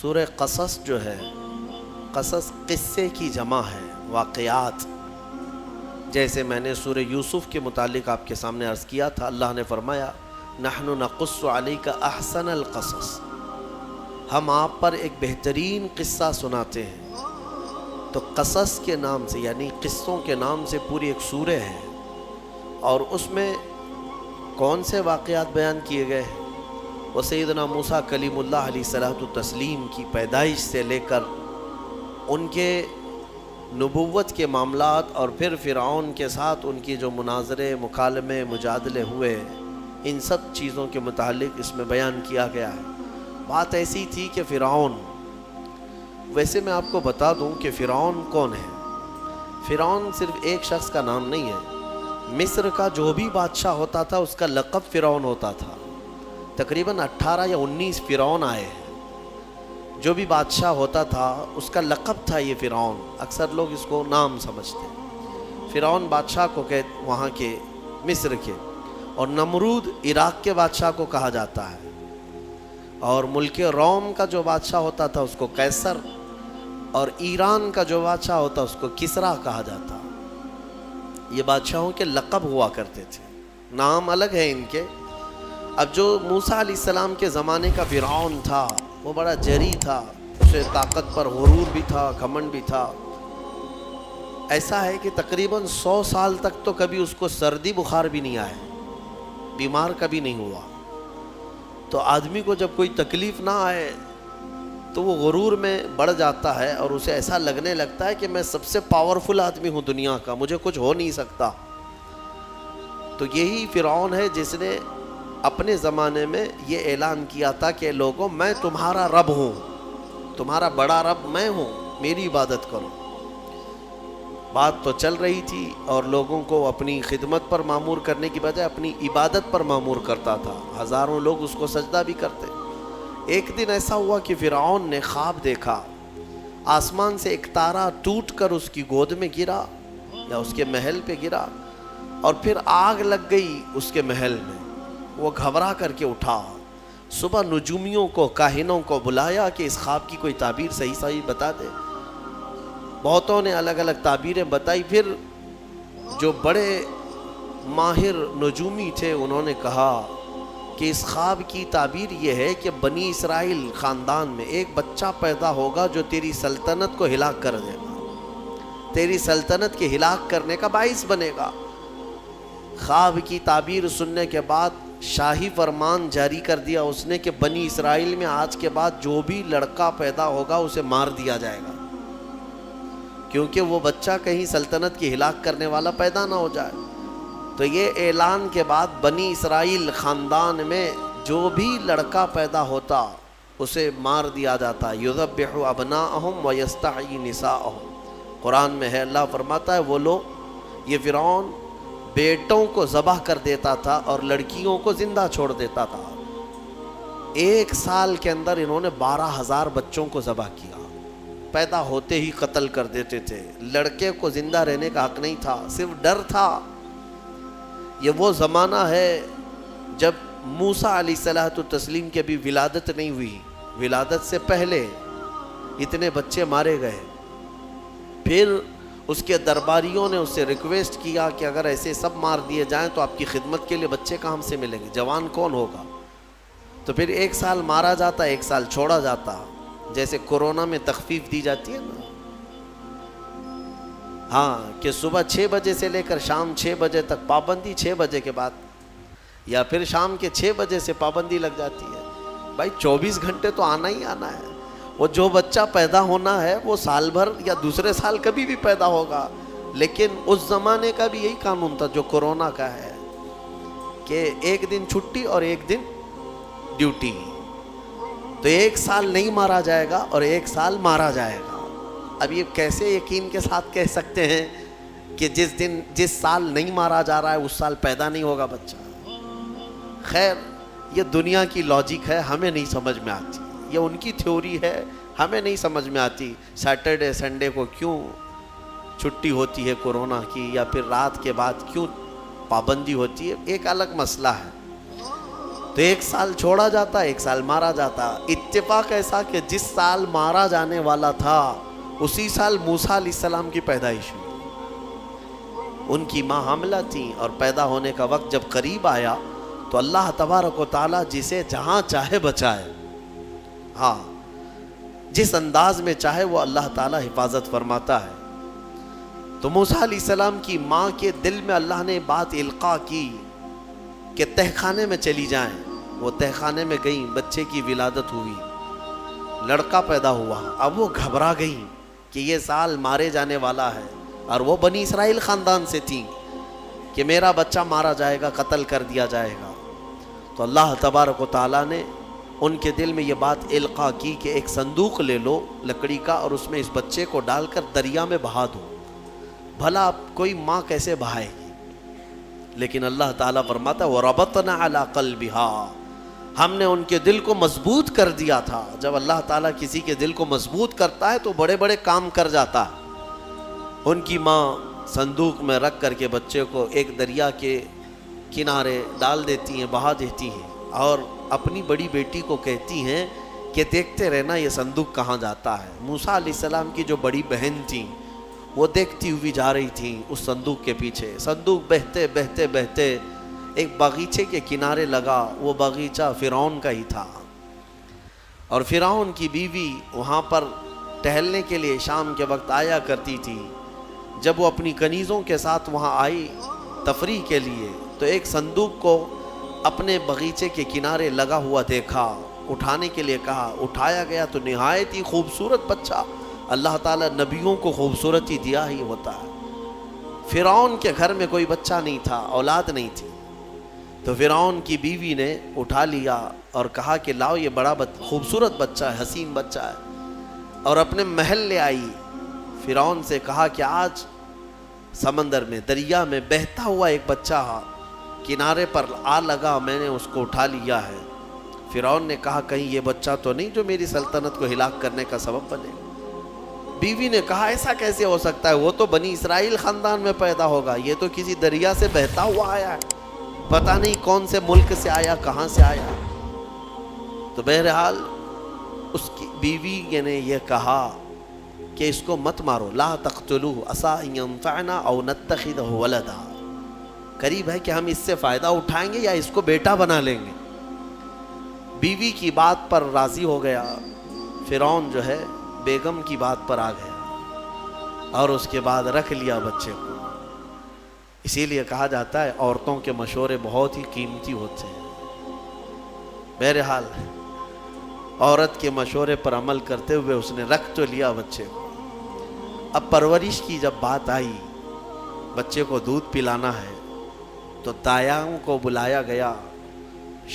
سورہ قصص جو ہے، قصص قصے کی جمع ہے، واقعات. جیسے میں نے سورہ یوسف کے متعلق آپ کے سامنے عرض کیا تھا، اللہ نے فرمایا نحن نقص علیک احسن القصص، ہم آپ پر ایک بہترین قصہ سناتے ہیں. تو قصص کے نام سے یعنی قصوں کے نام سے پوری ایک سورہ ہے، اور اس میں کون سے واقعات بیان کیے گئے ہیں؟ وہ سیدنا موسیٰ کلیم اللہ علیہ الصلوۃ والتسلیم کی پیدائش سے لے کر ان کے نبوت کے معاملات، اور پھر فرعون کے ساتھ ان کی جو مناظرے، مکالمے، مجادلے ہوئے، ان سب چیزوں کے متعلق اس میں بیان کیا گیا ہے. بات ایسی تھی کہ فرعون، ویسے میں آپ کو بتا دوں کہ فرعون کون ہے. فرعون صرف ایک شخص کا نام نہیں ہے. مصر کا جو بھی بادشاہ ہوتا تھا اس کا لقب فرعون ہوتا تھا. تقریباً 18 یا 19 فرعون آئے ہیں. جو بھی بادشاہ ہوتا تھا اس کا لقب تھا یہ فرعون. اکثر لوگ اس کو نام سمجھتے ہیں. فرعون بادشاہ کو کہتے وہاں کے مصر کے، اور نمرود عراق کے بادشاہ کو کہا جاتا ہے. اور ملک روم کا جو بادشاہ ہوتا تھا اس کو قیصر، اور ایران کا جو بادشاہ ہوتا اس کو کسریٰ کہا جاتا. یہ بادشاہوں کے لقب ہوا کرتے تھے، نام الگ ہے ان کے. اب جو موسیٰ علیہ السلام کے زمانے کا فرعون تھا وہ بڑا جری تھا، اسے طاقت پر غرور بھی تھا، گھمنڈ بھی تھا. ایسا ہے کہ تقریباً 100 سال تک تو کبھی اس کو سردی بخار بھی نہیں آئے، بیمار کبھی نہیں ہوا. تو آدمی کو جب کوئی تکلیف نہ آئے تو وہ غرور میں بڑھ جاتا ہے، اور اسے ایسا لگنے لگتا ہے کہ میں سب سے پاورفل آدمی ہوں دنیا کا، مجھے کچھ ہو نہیں سکتا. تو یہی فرعون ہے جس نے اپنے زمانے میں یہ اعلان کیا تھا کہ لوگوں میں تمہارا رب ہوں، تمہارا بڑا رب میں ہوں، میری عبادت کرو. بات تو چل رہی تھی، اور لوگوں کو اپنی خدمت پر معمور کرنے کی بجائے اپنی عبادت پر معمور کرتا تھا. ہزاروں لوگ اس کو سجدہ بھی کرتے. ایک دن ایسا ہوا کہ فرعون نے خواب دیکھا، آسمان سے ایک تارا ٹوٹ کر اس کی گود میں گرا یا اس کے محل پہ گرا، اور پھر آگ لگ گئی اس کے محل میں. وہ گھبرا کر کے اٹھا. صبح نجومیوں کو، کاہنوں کو بلایا کہ اس خواب کی کوئی تعبیر صحیح بتا دے. بہتوں نے الگ الگ تعبیریں بتائی. پھر جو بڑے ماہر نجومی تھے انہوں نے کہا کہ اس خواب کی تعبیر یہ ہے کہ بنی اسرائیل خاندان میں ایک بچہ پیدا ہوگا جو تیری سلطنت کو ہلاک کر دے گا، تیری سلطنت کے ہلاک کرنے کا باعث بنے گا. خواب کی تعبیر سننے کے بعد شاہی فرمان جاری کر دیا اس نے کہ بنی اسرائیل میں آج کے بعد جو بھی لڑکا پیدا ہوگا اسے مار دیا جائے گا، کیونکہ وہ بچہ کہیں سلطنت کی ہلاک کرنے والا پیدا نہ ہو جائے. تو یہ اعلان کے بعد بنی اسرائیل خاندان میں جو بھی لڑکا پیدا ہوتا اسے مار دیا جاتا. یذبح ابناءہم ویستحیی نساءہم. قرآن میں ہے، اللہ فرماتا ہے وہ لوگ، یہ فرعون بیٹوں کو ذبح کر دیتا تھا اور لڑکیوں کو زندہ چھوڑ دیتا تھا. 1 سال کے اندر انہوں نے 12,000 بچوں کو ذبح کیا. پیدا ہوتے ہی قتل کر دیتے تھے. لڑکے کو زندہ رہنے کا حق نہیں تھا، صرف ڈر تھا. یہ وہ زمانہ ہے جب موسیٰ علیہ الصلوۃ والتسلیم کی بھی ولادت نہیں ہوئی. ولادت سے پہلے اتنے بچے مارے گئے. پھر اس کے درباریوں نے اس سے ریکویسٹ کیا کہ اگر ایسے سب مار دیے جائیں تو آپ کی خدمت کے لیے بچے کہاں سے ملیں گے، جوان کون ہوگا. تو پھر 1 سال مارا جاتا، 1 سال چھوڑا جاتا. جیسے کورونا میں تخفیف دی جاتی ہے نا، ہاں، کہ صبح 6 بجے سے لے کر شام 6 بجے تک پابندی، 6 بجے کے بعد، یا پھر شام کے 6 بجے سے پابندی لگ جاتی ہے. بھائی 24 گھنٹے تو آنا ہی آنا ہے. وہ جو بچہ پیدا ہونا ہے وہ سال بھر یا دوسرے سال کبھی بھی پیدا ہوگا. لیکن اس زمانے کا بھی یہی قانون تھا جو کورونا کا ہے، کہ 1 دن چھٹی اور 1 دن ڈیوٹی. تو 1 سال نہیں مارا جائے گا اور 1 سال مارا جائے گا. اب یہ کیسے یقین کے ساتھ کہہ سکتے ہیں کہ جس سال نہیں مارا جا رہا ہے اس سال پیدا نہیں ہوگا بچہ. خیر، یہ دنیا کی لاجک ہے، ہمیں نہیں سمجھ میں آتی. یہ ان کی تھیوری ہے، ہمیں نہیں سمجھ میں آتی. سیٹرڈے سنڈے کو کیوں چھٹی ہوتی ہے کورونا کی، یا پھر رات کے بعد کیوں پابندی ہوتی ہے، ایک الگ مسئلہ ہے. تو 1 سال چھوڑا جاتا، 1 سال مارا جاتا۔ اتفاق ایسا کہ جس سال مارا جانے والا تھا اسی سال موسیٰ علیہ السلام کی پیدائش ہوئی۔ ان کی ماں حاملہ تھیں اور پیدا ہونے کا وقت جب قریب آیا تو اللہ تبارک و تعالیٰ جسے جہاں چاہے بچائے، ہاں جس انداز میں چاہے وہ اللہ تعالیٰ حفاظت فرماتا ہے۔ تو موسیٰ علیہ السلام کی ماں کے دل میں اللہ نے بات القاء کی کہ تہخانے میں چلی جائیں۔ وہ تہخانے میں گئیں، بچے کی ولادت ہوئی، لڑکا پیدا ہوا۔ اب وہ گھبرا گئیں کہ یہ سال مارے جانے والا ہے، اور وہ بنی اسرائیل خاندان سے تھیں کہ میرا بچہ مارا جائے گا، قتل کر دیا جائے گا۔ تو اللہ تبارک و تعالیٰ نے ان کے دل میں یہ بات القاء کی کہ ایک صندوق لے لو لکڑی کا، اور اس میں اس بچے کو ڈال کر دریا میں بہا دو۔ بھلا کوئی ماں کیسے بہائے گی؟ لیکن اللہ تعالیٰ فرماتا ہے وَرَبَطْنَا عَلَىٰ قَلْبِهَا، ہم نے ان کے دل کو مضبوط کر دیا تھا۔ جب اللہ تعالیٰ کسی کے دل کو مضبوط کرتا ہے تو بڑے بڑے کام کر جاتا ہے۔ ان کی ماں صندوق میں رکھ کر کے بچے کو ایک دریا کے کنارے ڈال دیتی ہیں، بہا دیتی ہیں، اور اپنی بڑی بیٹی کو کہتی ہیں کہ دیکھتے رہنا یہ صندوق کہاں جاتا ہے۔ موسیٰ علیہ السلام کی جو بڑی بہن تھیں وہ دیکھتی ہوئی جا رہی تھیں اس صندوق کے پیچھے۔ صندوق بہتے بہتے بہتے ایک باغیچے کے کنارے لگا۔ وہ باغیچہ فرعون کا ہی تھا، اور فرعون کی بیوی وہاں پر ٹہلنے کے لیے شام کے وقت آیا کرتی تھی۔ جب وہ اپنی کنیزوں کے ساتھ وہاں آئی تفریح کے لیے تو ایک صندوق کو اپنے باغیچے کے کنارے لگا ہوا دیکھا، اٹھانے کے لیے کہا، اٹھایا گیا تو نہایت ہی خوبصورت بچہ۔ اللہ تعالیٰ نبیوں کو خوبصورتی دیا ہی ہوتا ہے۔ فرعون کے گھر میں کوئی بچہ نہیں تھا، اولاد نہیں تھی، تو فرعون کی بیوی نے اٹھا لیا اور کہا کہ لاؤ یہ بڑا خوبصورت بچہ ہے، حسین بچہ ہے، اور اپنے محل لے آئی۔ فرعون سے کہا کہ آج سمندر میں، دریا میں بہتا ہوا ایک بچہ کنارے پر آ لگا، میں نے اس کو اٹھا لیا ہے۔ فرعون نے کہا کہیں یہ بچہ تو نہیں جو میری سلطنت کو ہلاک کرنے کا سبب بنے۔ بیوی نے کہا ایسا کیسے ہو سکتا ہے، وہ تو بنی اسرائیل خاندان میں پیدا ہوگا، یہ تو کسی دریا سے بہتا ہوا آیا ہے، پتہ نہیں کون سے ملک سے آیا، کہاں سے آیا۔ تو بہرحال اس کی بیوی نے یہ کہا کہ اس کو مت مارو، لا تقتلوه عسى ان ينفعنا او نتخذه ولدا، قریب ہے کہ ہم اس سے فائدہ اٹھائیں گے یا اس کو بیٹا بنا لیں گے۔ بیوی کی بات پر راضی ہو گیا فرعون، جو ہے بیگم کی بات پر آ گیا اور اس کے بعد رکھ لیا بچے کو۔ اسی لیے کہا جاتا ہے عورتوں کے مشورے بہت ہی قیمتی ہوتے ہیں۔ بہرحال عورت کے مشورے پر عمل کرتے ہوئے اس نے رکھ تو لیا بچے کو۔ اب پرورش کی جب بات آئی، بچے کو دودھ پلانا ہے، تو دایاں کو بلایا گیا۔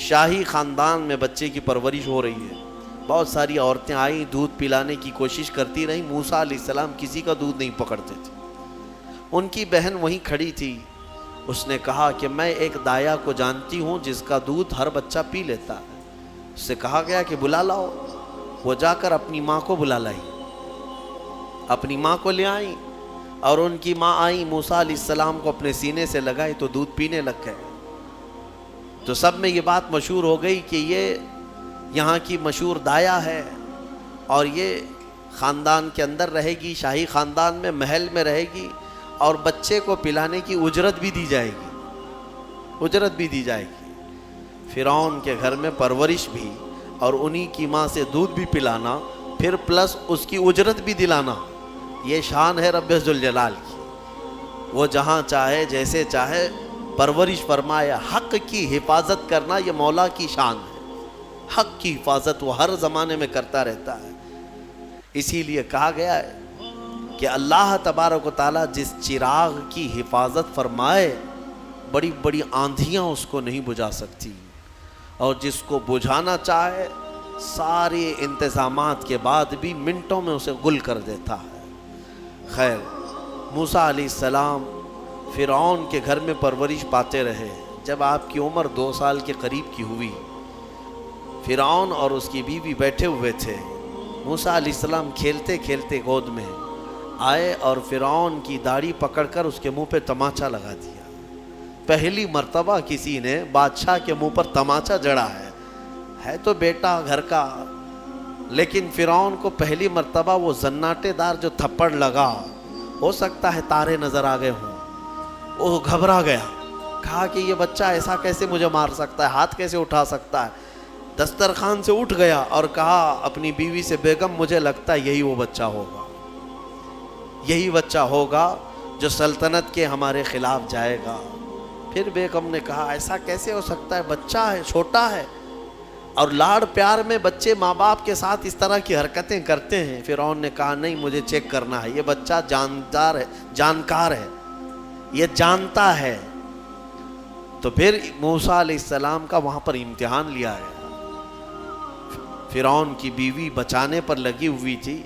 شاہی خاندان میں بچے کی پرورش ہو رہی ہے، بہت ساری عورتیں آئیں، دودھ پلانے کی کوشش کرتی رہیں، موسیٰ علیہ السلام کسی کا دودھ نہیں پکڑتے تھے۔ ان کی بہن وہیں کھڑی تھی، اس نے کہا کہ میں ایک دایا کو جانتی ہوں جس کا دودھ ہر بچہ پی لیتا ہے۔ اس سے کہا گیا کہ بلا لاؤ۔ وہ جا کر اپنی ماں کو بلا لائی، اپنی ماں کو لے آئیں، اور ان کی ماں آئیں، موسیٰ علیہ السلام کو اپنے سینے سے لگائی تو دودھ پینے لگ گئے۔ تو سب میں یہ بات مشہور ہو گئی کہ یہ یہاں کی مشہور دایا ہے، اور یہ خاندان کے اندر رہے گی، شاہی خاندان میں محل میں رہے گی، اور بچے کو پلانے کی اجرت بھی دی جائے گی، اجرت بھی دی جائے گی۔ فرعون کے گھر میں پرورش بھی اور انہی کی ماں سے دودھ بھی پلانا، پھر پلس اس کی اجرت بھی دلانا، یہ شان ہے رب ذوالجلال کی۔ وہ جہاں چاہے جیسے چاہے پرورش فرمائے۔ حق کی حفاظت کرنا یہ مولا کی شان ہے، حق کی حفاظت وہ ہر زمانے میں کرتا رہتا ہے۔ اسی لیے کہا گیا ہے کہ اللہ تبارک و تعالیٰ جس چراغ کی حفاظت فرمائے، بڑی بڑی آندھیاں اس کو نہیں بجھا سکتی، اور جس کو بجھانا چاہے سارے انتظامات کے بعد بھی منٹوں میں اسے گل کر دیتا ہے۔ خیر، موسیٰ علیہ السلام فرعون کے گھر میں پرورش پاتے رہے۔ جب آپ کی عمر 2 سال کے قریب کی ہوئی، فرعون اور اس کی بیوی بیٹھے ہوئے تھے، موسیٰ علیہ السلام کھیلتے کھیلتے گود میں آئے اور فرعون کی داڑھی پکڑ کر اس کے منہ پہ تماچا لگا دیا۔ پہلی مرتبہ کسی نے بادشاہ کے منہ پر تماچا جڑا ہے تو بیٹا گھر کا، لیکن فرعون کو پہلی مرتبہ وہ زناٹے دار جو تھپڑ لگا، ہو سکتا ہے تارے نظر آ گئے ہوں، وہ گھبرا گیا، کہا کہ یہ بچہ ایسا کیسے مجھے مار سکتا ہے، ہاتھ کیسے اٹھا سکتا ہے، دسترخوان سے اٹھ گیا اور کہا اپنی بیوی سے، بیگم مجھے لگتا ہے یہی وہ بچہ ہوگا، یہی بچہ ہوگا جو سلطنت کے ہمارے خلاف جائے گا۔ پھر بیگم نے کہا ایسا کیسے ہو سکتا ہے، بچہ ہے، چھوٹا ہے، اور لاڑ پیار میں بچے ماں باپ کے ساتھ اس طرح کی حرکتیں کرتے ہیں۔ فرعون نے کہا نہیں، مجھے چیک کرنا ہے، یہ بچہ جاندار ہے، جانکار ہے، یہ جانتا ہے۔ تو پھر موسیٰ علیہ السلام کا وہاں پر امتحان لیا ہے۔ فرعون کی بیوی بچانے پر لگی ہوئی تھی۔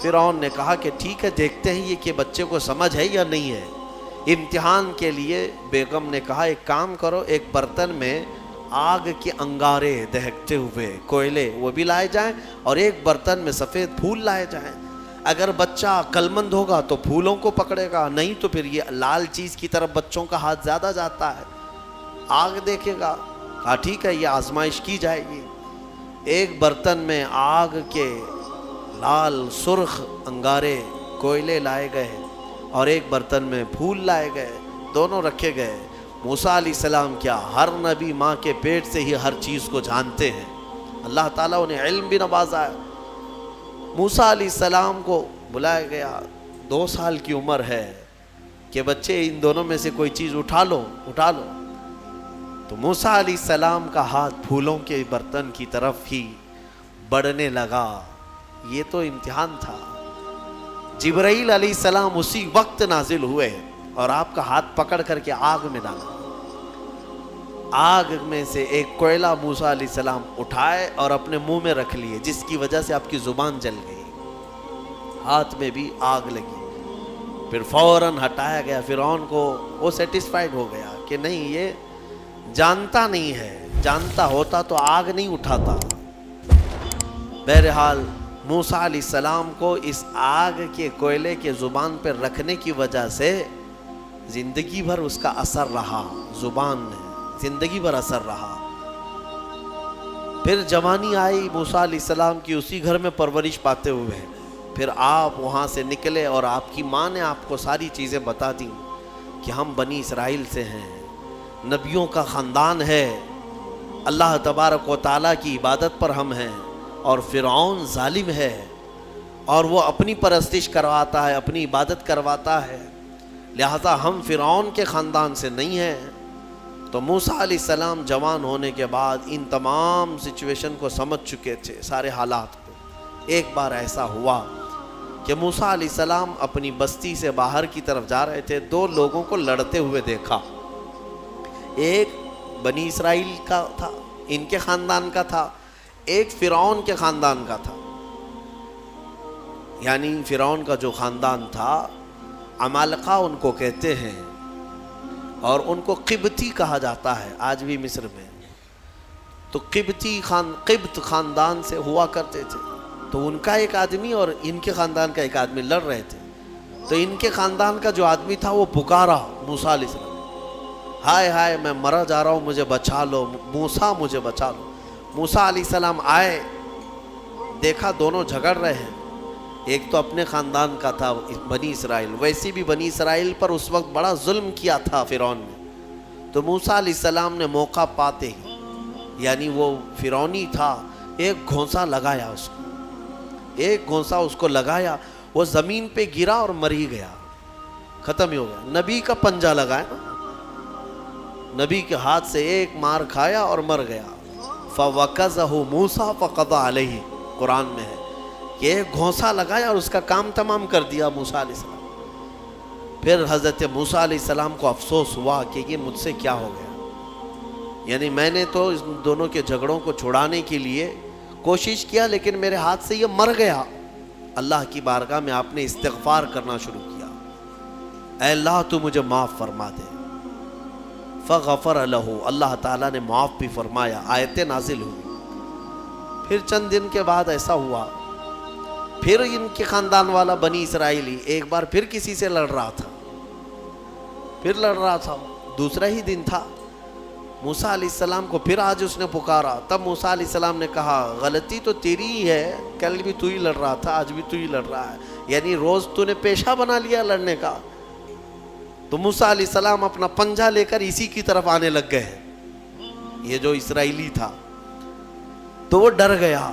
فرعون نے کہا کہ ٹھیک ہے، دیکھتے ہیں یہ کہ بچے کو سمجھ ہے یا نہیں ہے۔ امتحان کے لیے بیگم نے کہا ایک کام کرو، ایک برتن میں آگ کے انگارے دہکتے ہوئے کوئلے وہ بھی لائے جائیں، اور ایک برتن میں سفید پھول لائے جائیں۔ اگر بچہ عقل مند ہوگا تو پھولوں کو پکڑے گا، نہیں تو پھر یہ لال چیز کی طرف بچوں کا ہاتھ زیادہ جاتا ہے، آگ دیکھے گا۔ کہا ٹھیک ہے، یہ آزمائش کی جائے گی۔ ایک برتن میں آگ کے لال سرخ انگارے کوئلے لائے گئے اور ایک برتن میں پھول لائے گئے، دونوں رکھے گئے۔ موسیٰ علیہ السلام کیا، ہر نبی ماں کے پیٹ سے ہی ہر چیز کو جانتے ہیں، اللہ تعالیٰ انہیں علم بھی نوازا ہے۔ موسیٰ علیہ السلام کو بلایا گیا، 2 سال کی عمر ہے کہ بچے ان دونوں میں سے کوئی چیز اٹھا لو۔ تو موسیٰ علیہ السلام کا ہاتھ پھولوں کے برتن کی طرف ہی بڑھنے لگا۔ یہ تو امتحان تھا۔ جبرائیل علیہ السلام اسی وقت نازل ہوئے اور آپ کا ہاتھ پکڑ کر کے آگ میں ڈالا۔ آگ میں سے ایک کوئلہ موسیٰ علیہ السلام اٹھائے اور اپنے منہ میں رکھ لیے، جس کی وجہ سے آپ کی زبان جل گئی، ہاتھ میں بھی آگ لگی۔ پھر فوراً ہٹایا گیا۔ فرعون کو وہ سیٹسفائیڈ ہو گیا کہ نہیں، یہ جانتا نہیں ہے، جانتا ہوتا تو آگ نہیں اٹھاتا۔ بہرحال موسیٰ علیہ السلام کو اس آگ کے کوئلے کے زبان پر رکھنے کی وجہ سے زندگی بھر اس کا اثر رہا، زبان میں زندگی بھر اثر رہا۔ پھر جوانی آئی موسیٰ علیہ السلام کی، اسی گھر میں پرورش پاتے ہوئے۔ پھر آپ وہاں سے نکلے اور آپ کی ماں نے آپ کو ساری چیزیں بتا دیں کہ ہم بنی اسرائیل سے ہیں، نبیوں کا خاندان ہے، اللہ تبارک و تعالیٰ کی عبادت پر ہم ہیں، اور فرعون ظالم ہے اور وہ اپنی پرستش کرواتا ہے، اپنی عبادت کرواتا ہے، لہذا ہم فرعون کے خاندان سے نہیں ہیں۔ تو موسیٰ علیہ السلام جوان ہونے کے بعد ان تمام سچویشن کو سمجھ چکے تھے، سارے حالات کو۔ ایک بار ایسا ہوا کہ موسیٰ علیہ السلام اپنی بستی سے باہر کی طرف جا رہے تھے، 2 لوگوں کو لڑتے ہوئے دیکھا۔ ایک بنی اسرائیل کا تھا، ان کے خاندان کا تھا، ایک فرعون کے خاندان کا تھا۔ یعنی فرعون کا جو خاندان تھا، عمالقہ ان کو کہتے ہیں، اور ان کو قبطی کہا جاتا ہے آج بھی مصر میں۔ تو قبط خاندان سے ہوا کرتے تھے۔ تو ان کا ایک آدمی اور ان کے خاندان کا ایک آدمی لڑ رہے تھے۔ تو ان کے خاندان کا جو آدمی تھا وہ پکارا موسیٰ علیہ السلام، ہائے ہائے میں مرا جا رہا ہوں، مجھے بچا لو موسیٰ، مجھے بچا لو۔ موسیٰ علیہ السلام آئے، دیکھا دونوں جھگڑ رہے ہیں، ایک تو اپنے خاندان کا تھا بنی اسرائیل، ویسے بھی بنی اسرائیل پر اس وقت بڑا ظلم کیا تھا فرعون نے۔ تو موسیٰ علیہ السلام نے موقع پاتے ہی، یعنی وہ فرعونی تھا، ایک گھونسا لگایا اس کو، ایک گھونسا اس کو لگایا، وہ زمین پہ گرا اور مر ہی گیا، ختم ہی ہو گیا۔ نبی کا پنجہ لگایا، نبی کے ہاتھ سے ایک مار کھایا اور مر گیا۔ فَوَكَزَهُ مُوسَى فَقَضَى عَلَيْهِ، قرآن میں ہے کہ ایک گھونسا لگایا اور اس کا کام تمام کر دیا موسیٰ علیہ السلام۔ پھر حضرت موسیٰ علیہ السلام کو افسوس ہوا کہ یہ مجھ سے کیا ہو گیا، یعنی میں نے تو اس دونوں کے جھگڑوں کو چھڑانے کے لیے کوشش کیا، لیکن میرے ہاتھ سے یہ مر گیا۔ اللہ کی بارگاہ میں آپ نے استغفار کرنا شروع کیا، اے اللہ تو مجھے معاف فرما دے۔ فغفر لہ، اللہ تعالیٰ نے معاف بھی فرمایا، آیتیں نازل ہوئی۔ پھر چند دن کے بعد ایسا ہوا، پھر ان کے خاندان والا بنی اسرائیلی ایک بار پھر کسی سے لڑ رہا تھا، دوسرا ہی دن تھا. موسیٰ علیہ السلام کو پھر آج اس نے پکارا. تب موسیٰ علیہ السلام نے کہا غلطی تو تیری ہی ہے, کل بھی تو ہی لڑ رہا تھا, آج بھی تو ہی لڑ رہا ہے, یعنی روز تو نے پیشہ بنا لیا لڑنے کا. تو موسیٰ علیہ السلام اپنا پنجہ لے کر اسی کی طرف آنے لگ گئے, یہ جو اسرائیلی تھا. تو وہ ڈر گیا,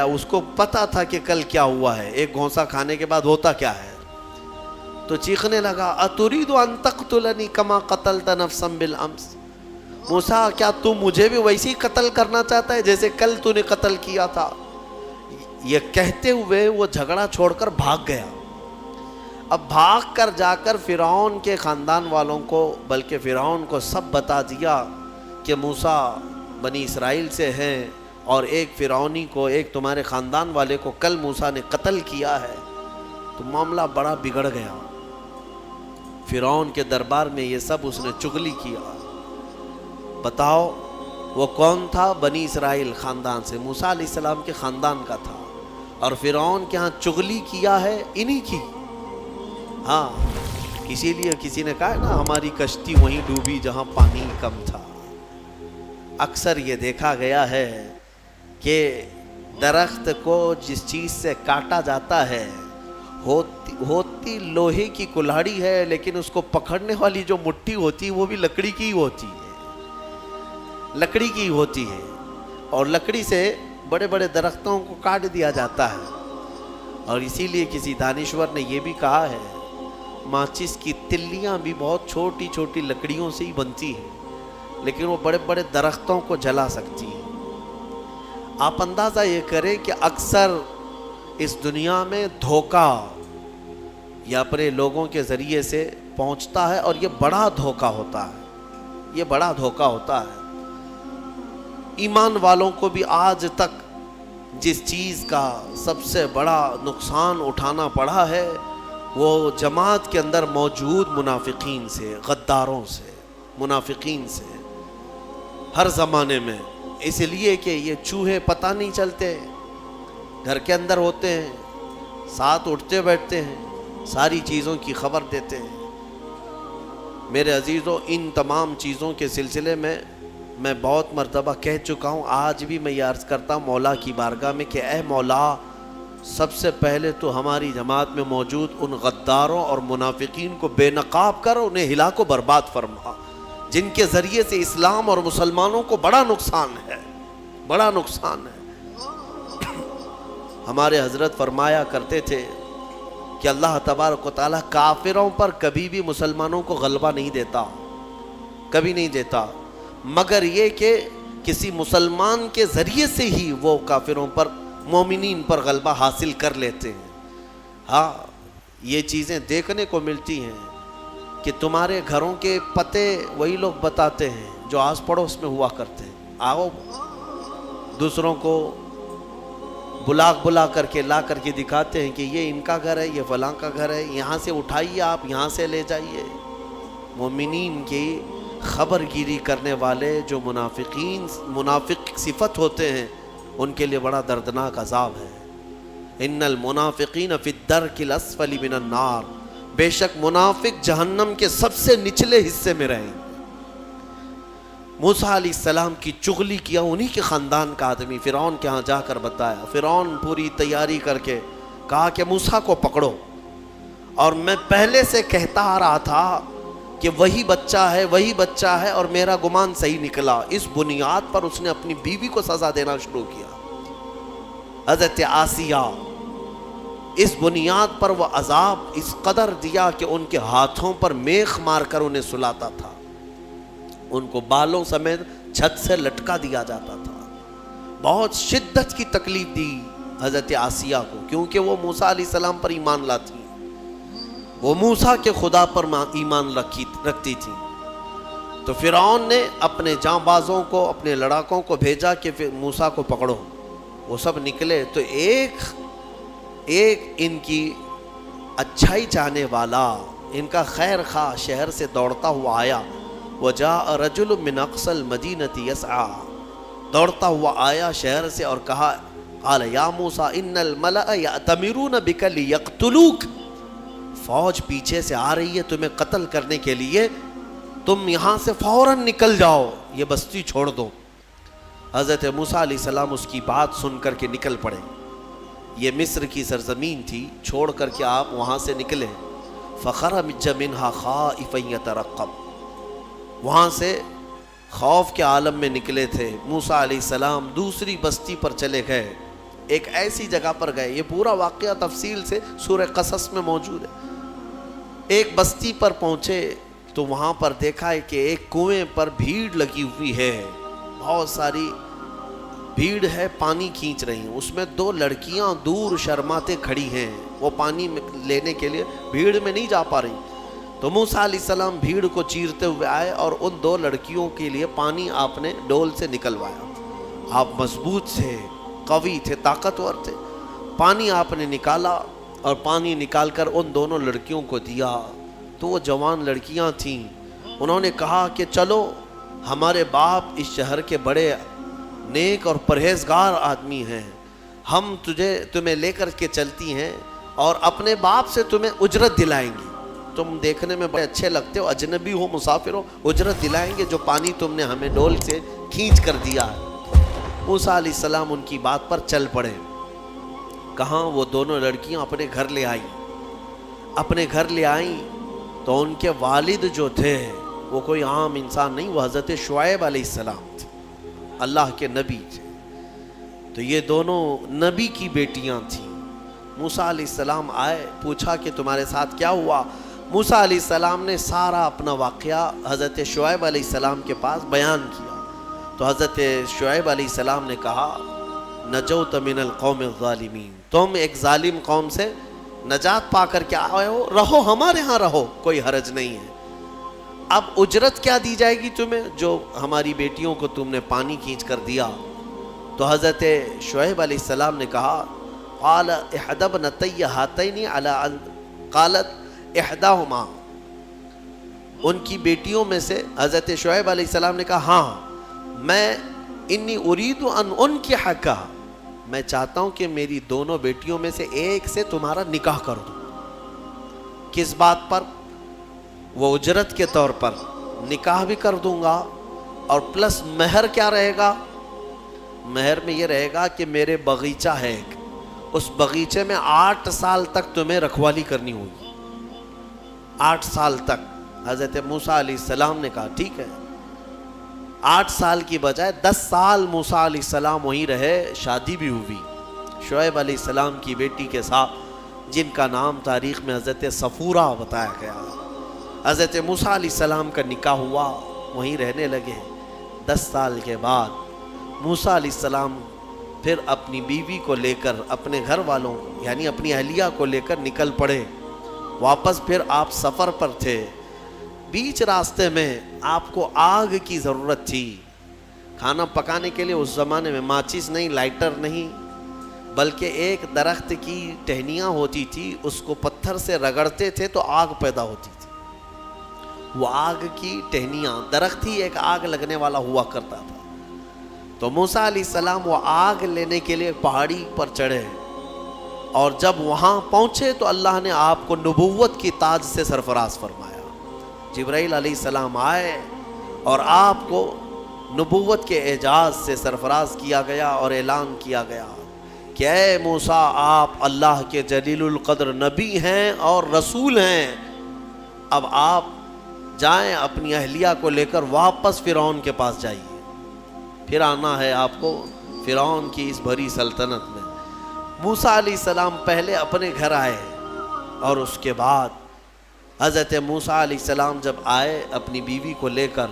اس کو پتا تھا کہ کل کیا ہوا ہے, ایک گھونسا کھانے کے بعد ہوتا کیا ہے. تو چیخنے لگا اتريد ان تقتلنی کما قتلت نفسا بالامس. موسیٰ کیا تو مجھے بھی ویسے ہی قتل کرنا چاہتا ہے جیسے کل تو نے قتل کیا تھا. یہ کہتے ہوئے وہ جھگڑا چھوڑ کر بھاگ گیا. اب بھاگ کر جا کر فرعون کے خاندان والوں کو, بلکہ فرعون کو سب بتا دیا کہ موسیٰ بنی اسرائیل سے ہیں اور ایک فرعونی کو, ایک تمہارے خاندان والے کو کل موسیٰ نے قتل کیا ہے. تو معاملہ بڑا بگڑ گیا. فرعون کے دربار میں یہ سب اس نے چغلی کیا. بتاؤ وہ کون تھا؟ بنی اسرائیل خاندان سے, موسیٰ علیہ السلام کے خاندان کا تھا, اور فرعون کے ہاں چغلی کیا ہے انہی کی. ہاں, اسی لیے کسی نے کہا نا ہماری کشتی وہیں ڈوبی جہاں پانی کم تھا. اکثر یہ دیکھا گیا ہے کہ درخت کو جس چیز سے کاٹا جاتا ہے ہوتی لوہے کی کلہاڑی ہے, لیکن اس کو پکڑنے والی جو مٹھی ہوتی ہے وہ بھی لکڑی کی ہوتی ہے, اور لکڑی سے بڑے بڑے درختوں کو کاٹ دیا جاتا ہے. اور اسی لیے کسی دانشور نے یہ بھی کہا ہے ماچس کی تلیاں بھی بہت چھوٹی چھوٹی لکڑیوں سے ہی بنتی ہیں, لیکن وہ بڑے بڑے درختوں کو جلا سکتی ہیں. آپ اندازہ یہ کریں کہ اکثر اس دنیا میں دھوکہ یہ اپنے لوگوں کے ذریعے سے پہنچتا ہے, اور یہ بڑا دھوکہ ہوتا ہے. ایمان والوں کو بھی آج تک جس چیز کا سب سے بڑا نقصان اٹھانا پڑا ہے وہ جماعت کے اندر موجود منافقین سے, غداروں سے, منافقین سے, ہر زمانے میں. اس لیے کہ یہ چوہے پتہ نہیں چلتے, گھر کے اندر ہوتے ہیں, ساتھ اٹھتے بیٹھتے ہیں, ساری چیزوں کی خبر دیتے ہیں. میرے عزیزوں, ان تمام چیزوں کے سلسلے میں میں بہت مرتبہ کہہ چکا ہوں, آج بھی میں یہ عرض کرتا ہوں مولا کی بارگاہ میں کہ اے مولا, سب سے پہلے تو ہماری جماعت میں موجود ان غداروں اور منافقین کو بے نقاب کر, انہیں ہلاک و برباد فرما, جن کے ذریعے سے اسلام اور مسلمانوں کو بڑا نقصان ہے. ہمارے حضرت فرمایا کرتے تھے کہ اللہ تبارک و تعالیٰ کافروں پر کبھی بھی مسلمانوں کو غلبہ نہیں دیتا, کبھی نہیں دیتا, مگر یہ کہ کسی مسلمان کے ذریعے سے ہی وہ کافروں پر, مومنین پر غلبہ حاصل کر لیتے ہیں. ہاں, یہ چیزیں دیکھنے کو ملتی ہیں کہ تمہارے گھروں کے پتے وہی لوگ بتاتے ہیں جو آس پڑوس میں ہوا کرتے ہیں. آؤ, دوسروں کو بلا کر کے لا کر کے دکھاتے ہیں کہ یہ ان کا گھر ہے, یہ فلاں کا گھر ہے, یہاں سے اٹھائیے, آپ یہاں سے لے جائیے. مومنین کی خبر گیری کرنے والے جو منافق صفت ہوتے ہیں ان کے لیے بڑا دردناک عذاب ہے. ان المنافقین فی الدرک الاسفل من النار, بے شک منافق جہنم کے سب سے نچلے حصے میں رہیں. موسیٰ علیہ السلام کی چغلی کیا انہی کے خاندان کا آدمی فرعون کے ہاں جا کر بتایا. فرعون پوری تیاری کر کے کہا کہ موسیٰ کو پکڑو, اور میں پہلے سے کہتا آ رہا تھا کہ وہی بچہ ہے اور میرا گمان صحیح نکلا. اس بنیاد پر اس نے اپنی بیوی کو سزا دینا شروع کیا, حضرت آسیہ. اس بنیاد پر وہ عذاب اس قدر دیا کہ ان کے ہاتھوں پر میخ مار کر انہیں سلاتا تھا, ان کو بالوں سمیت چھت سے لٹکا دیا جاتا تھا. بہت شدت کی تکلیف دی حضرت آسیہ کو, کیونکہ وہ موسیٰ علیہ السلام پر ایمان لاتی, وہ موسیٰ کے خدا پر ایمان رکھتی تھی. تو فرعون نے اپنے جاں بازوں کو, اپنے لڑاکوں کو بھیجا کہ موسیٰ کو پکڑو. وہ سب نکلے تو ایک ان کی اچھائی چاہنے والا, ان کا خیر خواہ شہر سے دوڑتا ہوا آیا. وجاء رجل من اقصى المدینة یسعی, دوڑتا ہوا آیا شہر سے اور کہا, قال یا موسیٰ ان الملأ یأتمرون بک لیقتلوک, فوج پیچھے سے آ رہی ہے تمہیں قتل کرنے کے لیے. تم یہاں سے فوراً نکل جاؤ، یہ بستی چھوڑ دو۔ حضرت موسیٰ علیہ السلام اس کی بات سن کر کے نکل پڑے۔ یہ مصر کی سرزمین تھی، چھوڑ کر کے آپ وہاں سے نکلے۔ فخرج منها خائفا يترقب، وہاں سے خوف کے عالم میں نکلے تھے۔ موسیٰ علیہ السلام دوسری بستی پر چلے گئے، ایک ایسی جگہ پر گئے، یہ پورا واقعہ تفصیل سے سورہ قصص میں موجود ہے۔ ایک بستی پر پہنچے تو وہاں پر دیکھا ہے کہ ایک کنویں پر بھیڑ لگی ہوئی ہے، بہت ساری بھیڑ ہے، پانی کھینچ رہی ہیں۔ اس میں دو لڑکیاں دور شرماتے کھڑی ہیں، وہ پانی لینے کے لیے بھیڑ میں نہیں جا پا رہی۔ تو موسیٰ علیہ السلام بھیڑ کو چیرتے ہوئے آئے اور ان دو لڑکیوں کے لیے پانی آپ نے ڈول سے نکلوایا۔ آپ مضبوط تھے، قوی تھے، طاقتور تھے۔ پانی آپ نے نکالا اور پانی نکال کر ان دونوں لڑکیوں کو دیا۔ تو وہ جوان لڑکیاں تھیں، انہوں نے کہا کہ چلو، ہمارے باپ اس شہر کے بڑے نیک اور پرہیزگار آدمی ہیں، ہم تمہیں لے کر کے چلتی ہیں اور اپنے باپ سے تمہیں اجرت دلائیں گے۔ تم دیکھنے میں بڑے اچھے لگتے ہو، اجنبی ہو، مسافر ہو، اجرت دلائیں گے جو پانی تم نے ہمیں ڈول سے کھینچ کر دیا ہے۔ موسیٰ علیہ السلام ان کی بات پر چل پڑے۔ کہاں وہ دونوں لڑکیاں اپنے گھر لے آئیں۔ اپنے گھر لے آئیں تو ان کے والد جو تھے وہ کوئی عام انسان نہیں، وہ حضرت شعیب علیہ السلام تھے، اللہ کے نبی تھے۔ تو یہ دونوں نبی کی بیٹیاں تھیں۔ موسیٰ علیہ السلام آئے، پوچھا کہ تمہارے ساتھ کیا ہوا؟ موسیٰ علیہ السلام نے سارا اپنا واقعہ حضرت شعیب علیہ السلام کے پاس بیان کیا۔ تو حضرت شعیب علیہ السلام نے کہا، نجوت من القوم الظالمین، تم ایک ظالم قوم سے نجات پا کر کے آئے ہو، رہو ہمارے ہاں رہو، کوئی حرج نہیں ہے۔ اب اجرت کیا دی جائے گی تمہیں جو ہماری بیٹیوں کو تم نے پانی کھینچ کر دیا؟ تو حضرت شعیب علیہ السلام نے کہا، قال احدى ابنتي هاتين على ان قالت احداهما، ان کی بیٹیوں میں سے حضرت شعیب علیہ السلام نے کہا، ہاں میں انی اريد ان انکحک، میں چاہتا ہوں کہ میری دونوں بیٹیوں میں سے ایک سے تمہارا نکاح کر دوں۔ کس بات پر؟ وہ اجرت کے طور پر نکاح بھی کر دوں گا، اور پلس مہر کیا رہے گا؟ مہر میں یہ رہے گا کہ میرے باغیچہ ہے ایک، اس باغیچے میں 8 سال تک تمہیں رکھوالی کرنی ہوگی، 8 سال تک۔ حضرت موسیٰ علیہ السلام نے کہا ٹھیک ہے۔ 8 سال کی بجائے 10 سال موسیٰ علیہ السلام وہیں رہے، شادی بھی ہوئی شعیب علیہ السلام کی بیٹی کے ساتھ، جن کا نام تاریخ میں حضرت صفورہ بتایا گیا۔ حضرت موسیٰ علیہ السلام کا نکاح ہوا، وہیں رہنے لگے۔ 10 سال کے بعد موسیٰ علیہ السلام پھر اپنی بیوی کو لے کر، اپنے گھر والوں یعنی اپنی اہلیہ کو لے کر نکل پڑے۔ واپس پھر آپ سفر پر تھے، بیچ راستے میں آپ کو آگ کی ضرورت تھی۔ کھانا پکانے کے لیے اس زمانے میں ماچس نہیں، لائٹر نہیں، بلکہ ایک درخت کی ٹہنیاں ہوتی تھی، اس کو پتھر سے رگڑتے تھے تو آگ پیدا ہوتی تھی۔ وہ آگ کی ٹہنیاں، درخت ہی ایک آگ لگنے والا ہوا کرتا تھا۔ تو موسیٰ علیہ السلام وہ آگ لینے کے لیے پہاڑی پر چڑھے، اور جب وہاں پہنچے تو اللہ نے آپ کو نبوت کی تاج سے سرفراز فرمایا۔ جبرائیل علیہ السلام آئے اور آپ کو نبوت کے اعجاز سے سرفراز کیا گیا اور اعلان کیا گیا کہ اے موسیٰ، آپ اللہ کے جلیل القدر نبی ہیں اور رسول ہیں۔ اب آپ جائیں، اپنی اہلیہ کو لے کر واپس فرعون کے پاس جائیے، پھر آنا ہے آپ کو فرعون کی اس بھری سلطنت میں۔ موسیٰ علیہ السلام پہلے اپنے گھر آئے، اور اس کے بعد حضرت موسیٰ علیہ السلام جب آئے اپنی بیوی کو لے کر،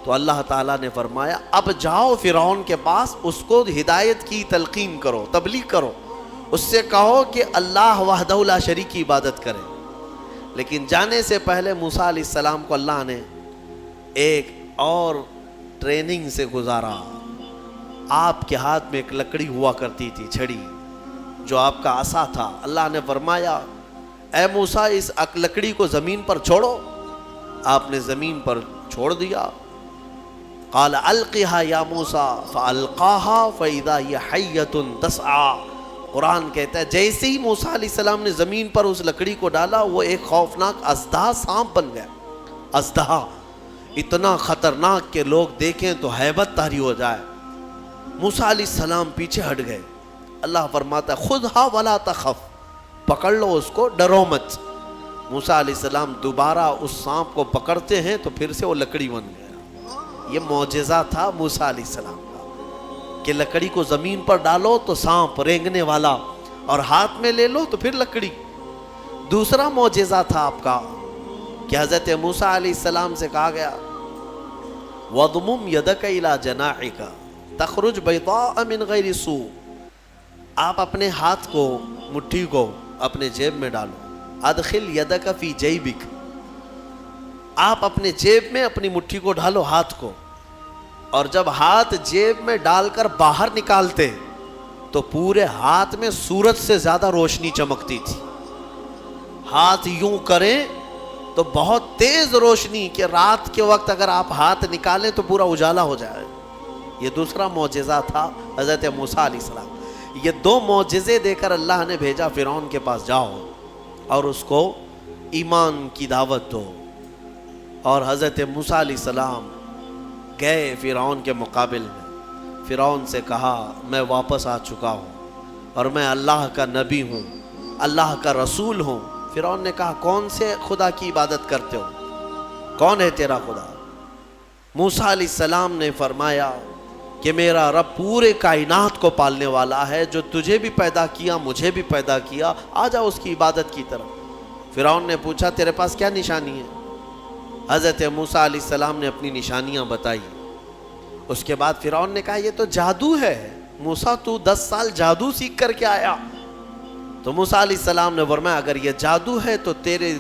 تو اللہ تعالیٰ نے فرمایا اب جاؤ فرعون کے پاس، اس کو ہدایت کی تلقین کرو، تبلیغ کرو، اس سے کہو کہ اللہ وحدہ لا شریک کی عبادت کرے۔ لیکن جانے سے پہلے موسیٰ علیہ السلام کو اللہ نے ایک اور ٹریننگ سے گزارا۔ آپ کے ہاتھ میں ایک لکڑی ہوا کرتی تھی، چھڑی، جو آپ کا عصا تھا۔ اللہ نے فرمایا اے موسیٰ، اس لکڑی کو زمین پر چھوڑو۔ آپ نے زمین پر چھوڑ دیا۔ قال القها یا موسیٰ فالقاها فاذا هي حیۃ تسعى۔ قرآن کہتا ہے جیسے ہی موسیٰ علیہ السلام نے زمین پر اس لکڑی کو ڈالا، وہ ایک خوفناک اژدہا سانپ بن گیا۔ اژدہا اتنا خطرناک کہ لوگ دیکھیں تو ہیبت طاری ہو جائے۔ موسیٰ علیہ السلام پیچھے ہٹ گئے۔ اللہ فرماتا ہے خُذْہا وَلَا تَخَفْ، پکڑ لو اس کو، ڈرو مت۔ موسیٰ علیہ السلام دوبارہ اس سانپ کو پکڑتے ہیں تو پھر سے وہ لکڑی بن گیا۔ یہ معجزہ تھا موسیٰ علیہ السلام کا کہ لکڑی کو زمین پر ڈالو تو سانپ رینگنے والا، اور ہاتھ میں لے لو تو پھر لکڑی۔ دوسرا معجزہ تھا آپ کا کہ حضرت موسیٰ علیہ السلام سے کہا گیا وَضْمُمْ يَدَكَ إِلَى جَنَاحِكَ تَخْرُجْ بَيْضَاءَ مِنْ غَيْرِ سُوءٍ۔ آپ اپنے ہاتھ کو، مٹھی کو اپنے جیب میں ڈالو۔ ادخل یدک فی جیبک، آپ اپنے جیب میں اپنی مٹھی کو ڈالو، ہاتھ کو، اور جب ہاتھ جیب میں ڈال کر باہر نکالتے تو پورے ہاتھ میں سورج سے زیادہ روشنی چمکتی تھی۔ ہاتھ یوں کریں تو بہت تیز روشنی کہ رات کے وقت اگر آپ ہاتھ نکالیں تو پورا اجالا ہو جائے۔ یہ دوسرا معجزہ تھا حضرت موسیٰ علیہ السلام۔ یہ دو معجزے دے کر اللہ نے بھیجا فرعون کے پاس، جاؤ اور اس کو ایمان کی دعوت دو۔ اور حضرت موسیٰ علیہ السلام گئے فرعون کے مقابل میں، فرعون سے کہا میں واپس آ چکا ہوں اور میں اللہ کا نبی ہوں، اللہ کا رسول ہوں۔ فرعون نے کہا کون سے خدا کی عبادت کرتے ہو، کون ہے تیرا خدا؟ موسیٰ علیہ السلام نے فرمایا کہ میرا رب پورے کائنات کو پالنے والا ہے، جو تجھے بھی پیدا کیا مجھے بھی پیدا کیا، آ جا اس کی عبادت کی طرف۔ فرعون نے پوچھا تیرے پاس کیا نشانی ہے؟ حضرت موسیٰ علیہ السلام نے اپنی نشانیاں بتائی۔ اس کے بعد فرعون نے کہا یہ تو جادو ہے، موسیٰ تو 10 سال جادو سیکھ کر کے آیا۔ تو موسیٰ علیہ السلام نے فرمایا اگر یہ جادو ہے تو تیرے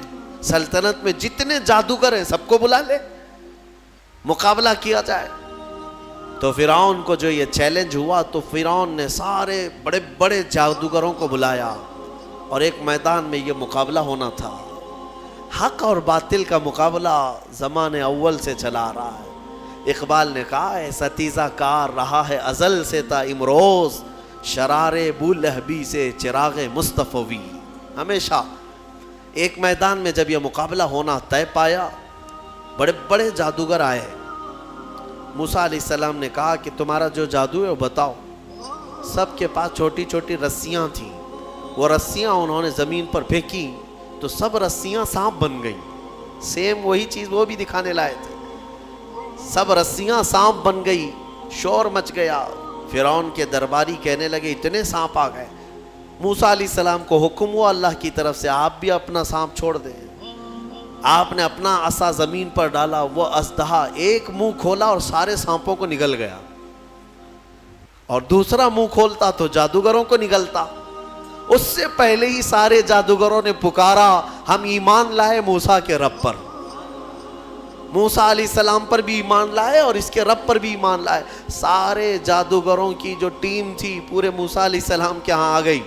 سلطنت میں جتنے جادوگر ہیں سب کو بلا لے، مقابلہ کیا جائے۔ تو فرعون کو جو یہ چیلنج ہوا تو فرعون نے سارے بڑے بڑے جادوگروں کو بلایا اور ایک میدان میں یہ مقابلہ ہونا تھا۔ حق اور باطل کا مقابلہ زمانے اول سے چلا آ رہا ہے۔ اقبال نے کہا ہے ستیزہ کار رہا ہے ازل سے تا امروز، شرار بولہبی سے چراغ مصطفی۔ ہمیشہ ایک میدان میں جب یہ مقابلہ ہونا طے پایا، بڑے بڑے جادوگر آئے۔ موسیٰ علیہ السلام نے کہا کہ تمہارا جو جادو ہے وہ بتاؤ۔ سب کے پاس چھوٹی چھوٹی رسیاں تھیں، وہ رسیاں انہوں نے زمین پر پھینکی تو سب رسیاں سانپ بن گئیں۔ سیم وہی چیز وہ بھی دکھانے لائے تھے، سب رسیاں سانپ بن گئی، شور مچ گیا۔ فرعون کے درباری کہنے لگے اتنے سانپ آ گئے۔ موسیٰ علیہ السلام کو حکم ہوا اللہ کی طرف سے آپ بھی اپنا سانپ چھوڑ دیں۔ آپ نے اپنا عصا زمین پر ڈالا، وہ اژدہا ایک منہ کھولا اور سارے سانپوں کو نگل گیا، اور دوسرا منہ کھولتا تو جادوگروں کو نگلتا۔ اس سے پہلے ہی سارے جادوگروں نے پکارا ہم ایمان لائے موسیٰ کے رب پر۔ موسیٰ علیہ السلام پر بھی ایمان لائے اور اس کے رب پر بھی ایمان لائے۔ سارے جادوگروں کی جو ٹیم تھی پورے موسیٰ علیہ السلام کے ہاں آ گئی۔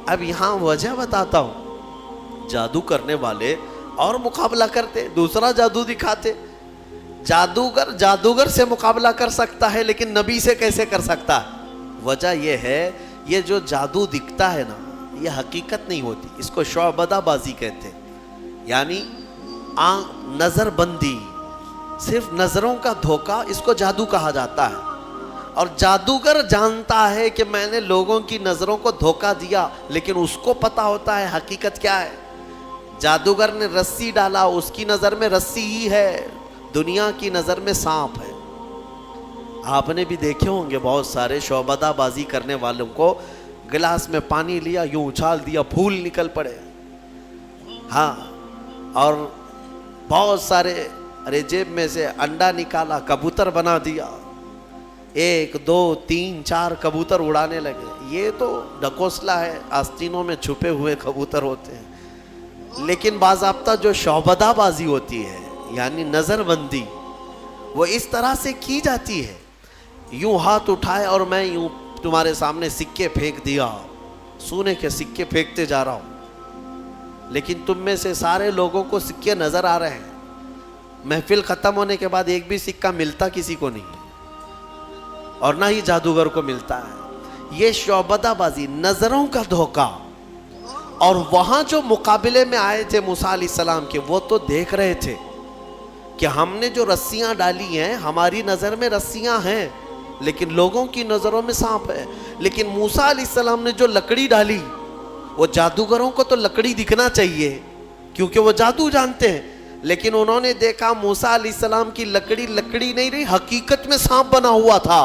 اب یہاں وجہ بتاتا ہوں، جادو کرنے والے اور مقابلہ کرتے، دوسرا جادو دکھاتے۔ جادوگر سے مقابلہ کر سکتا ہے لیکن نبی سے کیسے کر سکتا ہے؟ وجہ یہ ہے یہ جو جادو دکھتا ہے نا یہ حقیقت نہیں ہوتی، اس کو شعبدہ بازی کہتے ہیں، یعنی نظر بندی، صرف نظروں کا دھوکہ، اس کو جادو کہا جاتا ہے۔ اور جادوگر جانتا ہے کہ میں نے لوگوں کی نظروں کو دھوکہ دیا، لیکن اس کو پتا ہوتا ہے حقیقت کیا ہے۔ جادوگر نے رسی ڈالا، اس کی نظر میں رسی ہی ہے، دنیا کی نظر میں سانپ ہے۔ آپ نے بھی دیکھے ہوں گے بہت سارے شعبدہ بازی کرنے والوں کو، گلاس میں پانی لیا یوں اچھال دیا پھول نکل پڑے، ہاں، اور بہت سارے ارے جیب میں سے انڈا نکالا کبوتر بنا دیا، 1 2 3 4 کبوتر اڑانے لگے۔ یہ تو ڈکوسلا ہے، آستینوں میں چھپے ہوئے کبوتر ہوتے ہیں۔ لیکن باضابطہ جو شعبدہ بازی ہوتی ہے یعنی نظر بندی، وہ اس طرح سے کی جاتی ہے، یوں ہاتھ اٹھائے اور میں یوں تمہارے سامنے سکے پھینک دیا، سونے کے سکے پھینکتے جا رہا ہوں، لیکن تم میں سے سارے لوگوں کو سکے نظر آ رہے ہیں۔ محفل ختم ہونے کے بعد ایک بھی سکہ ملتا کسی کو نہیں، اور نہ ہی جادوگر کو ملتا ہے۔ یہ شعبدہ بازی، نظروں کا دھوکہ۔ اور وہاں جو مقابلے میں آئے تھے موسیٰ علیہ السلام کے، وہ تو دیکھ رہے تھے کہ ہم نے جو رسیاں ڈالی ہیں ہماری نظر میں رسیاں ہیں لیکن لوگوں کی نظروں میں سانپ ہے. لیکن موسیٰ علیہ السلام نے جو لکڑی ڈالی، وہ جادوگروں کو تو لکڑی دکھنا چاہیے کیونکہ وہ جادو جانتے ہیں، لیکن انہوں نے دیکھا موسیٰ علیہ السلام کی لکڑی لکڑی نہیں رہی، حقیقت میں سانپ بنا ہوا تھا.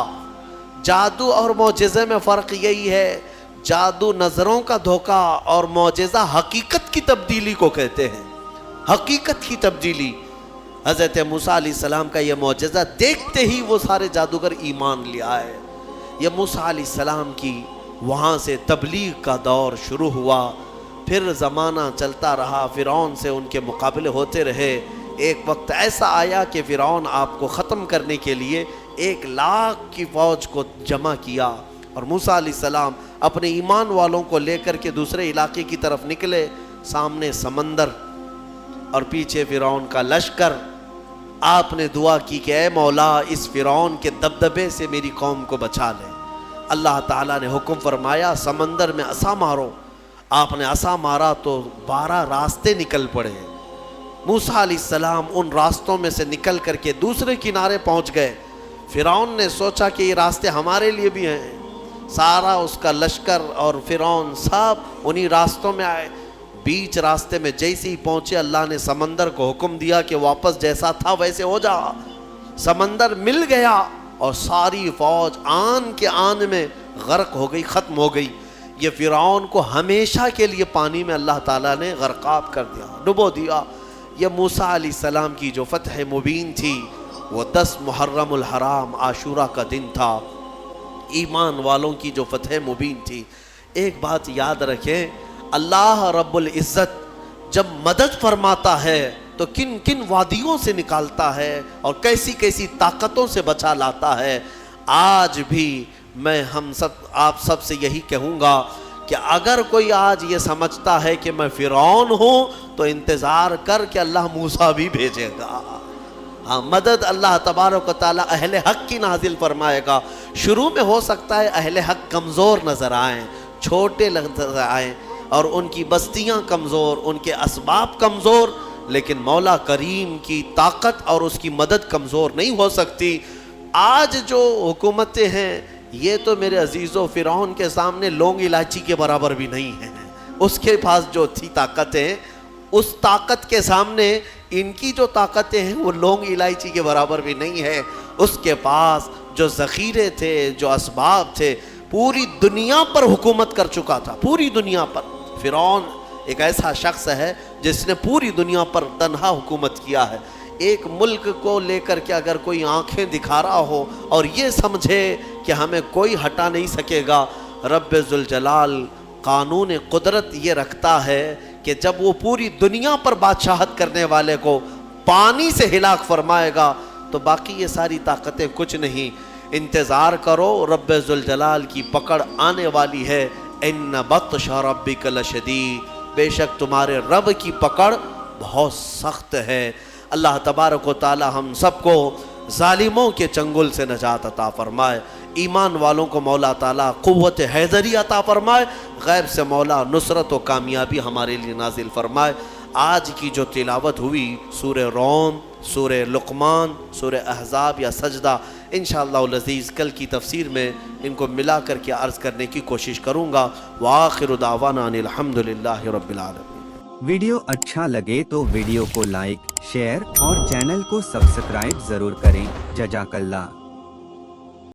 جادو اور معجزے میں فرق یہی ہے، جادو نظروں کا دھوکہ اور معجزہ حقیقت کی تبدیلی کو کہتے ہیں، حقیقت کی تبدیلی. حضرت موسیٰ علیہ السلام کا یہ معجزہ دیکھتے ہی وہ سارے جادوگر ایمان لے آئے. یہ موسیٰ علیہ السلام کی وہاں سے تبلیغ کا دور شروع ہوا. پھر زمانہ چلتا رہا، فرعون سے ان کے مقابلے ہوتے رہے. ایک وقت ایسا آیا کہ فرعون آپ کو ختم کرنے کے لیے 1,00,000 کی فوج کو جمع کیا، اور موسیٰ علیہ السلام اپنے ایمان والوں کو لے کر کے دوسرے علاقے کی طرف نکلے. سامنے سمندر اور پیچھے فرعون کا لشکر. آپ نے دعا کی کہ اے مولا اس فرعون کے دبدبے سے میری قوم کو بچا لے. اللہ تعالیٰ نے حکم فرمایا سمندر میں عصا مارو. آپ نے عصا مارا تو 12 راستے نکل پڑے. موسیٰ علیہ السلام ان راستوں میں سے نکل کر کے دوسرے کنارے پہنچ گئے. فرعون نے سوچا کہ یہ راستے ہمارے لیے بھی ہیں. سارا اس کا لشکر اور فرعون سب انہی راستوں میں آئے. بیچ راستے میں جیسے ہی پہنچے اللہ نے سمندر کو حکم دیا کہ واپس جیسا تھا ویسے ہو جا. سمندر مل گیا اور ساری فوج آن کے آن میں غرق ہو گئی، ختم ہو گئی. یہ فرعون کو ہمیشہ کے لیے پانی میں اللہ تعالیٰ نے غرقاب کر دیا، ڈبو دیا. یہ موسیٰ علیہ السلام کی جو فتح مبین تھی وہ 10 محرم الحرام عاشورہ کا دن تھا. ایمان والوں کی جو فتح مبین تھی. ایک بات یاد رکھیں، اللہ رب العزت جب مدد فرماتا ہے تو کن کن وادیوں سے نکالتا ہے اور کیسی کیسی طاقتوں سے بچا لاتا ہے. آج بھی میں آپ سب سے یہی کہوں گا کہ اگر کوئی آج یہ سمجھتا ہے کہ میں فرعون ہوں تو انتظار کر کہ اللہ موسیٰ بھی بھیجے گا. ہاں، مدد اللہ تبارک و تعالی اہل حق کی نازل فرمائے گا. شروع میں ہو سکتا ہے اہل حق کمزور نظر آئیں، چھوٹے نظر آئیں اور ان کی بستیاں کمزور، ان کے اسباب کمزور، لیکن مولا کریم کی طاقت اور اس کی مدد کمزور نہیں ہو سکتی. آج جو حکومتیں ہیں یہ تو میرے عزیزو فرعون کے سامنے لونگ الائچی کے برابر بھی نہیں ہیں. اس کے پاس جو تھی طاقتیں، اس طاقت کے سامنے ان کی جو طاقتیں ہیں وہ لونگ الائچی کے برابر بھی نہیں ہے. اس کے پاس جو ذخیرے تھے، جو اسباب تھے، پوری دنیا پر حکومت کر چکا تھا، پوری دنیا پر. فرعون ایک ایسا شخص ہے جس نے پوری دنیا پر تنہا حکومت کیا ہے. ایک ملک کو لے کر کے اگر کوئی آنکھیں دکھا رہا ہو اور یہ سمجھے کہ ہمیں کوئی ہٹا نہیں سکے گا، رب ذوالجلال قانون قدرت یہ رکھتا ہے کہ جب وہ پوری دنیا پر بادشاہت کرنے والے کو پانی سے ہلاک فرمائے گا تو باقی یہ ساری طاقتیں کچھ نہیں. انتظار کرو، رب ذوالجلال کی پکڑ آنے والی ہے. ان بطش ربک لشدید، بے شک تمہارے رب کی پکڑ بہت سخت ہے. اللہ تبارک و تعالی ہم سب کو ظالموں کے چنگل سے نجات عطا فرمائے. ایمان والوں کو مولا تعالیٰ قوت حیدری عطا فرمائے. غیب سے مولا نصرت و کامیابی ہمارے لیے نازل فرمائے. آج کی جو تلاوت ہوئی سورہ روم، سورہ لقمان، سورہ احزاب یا سجدہ، انشاءاللہ العزیز کل کی تفسیر میں ان کو ملا کر کے عرض کرنے کی کوشش کروں گا. وآخر دعوانا ان الحمدللہ رب العالمین. ویڈیو اچھا لگے تو ویڈیو کو لائک، شیئر اور چینل کو سبسکرائب ضرور کریں. جزاک اللہ.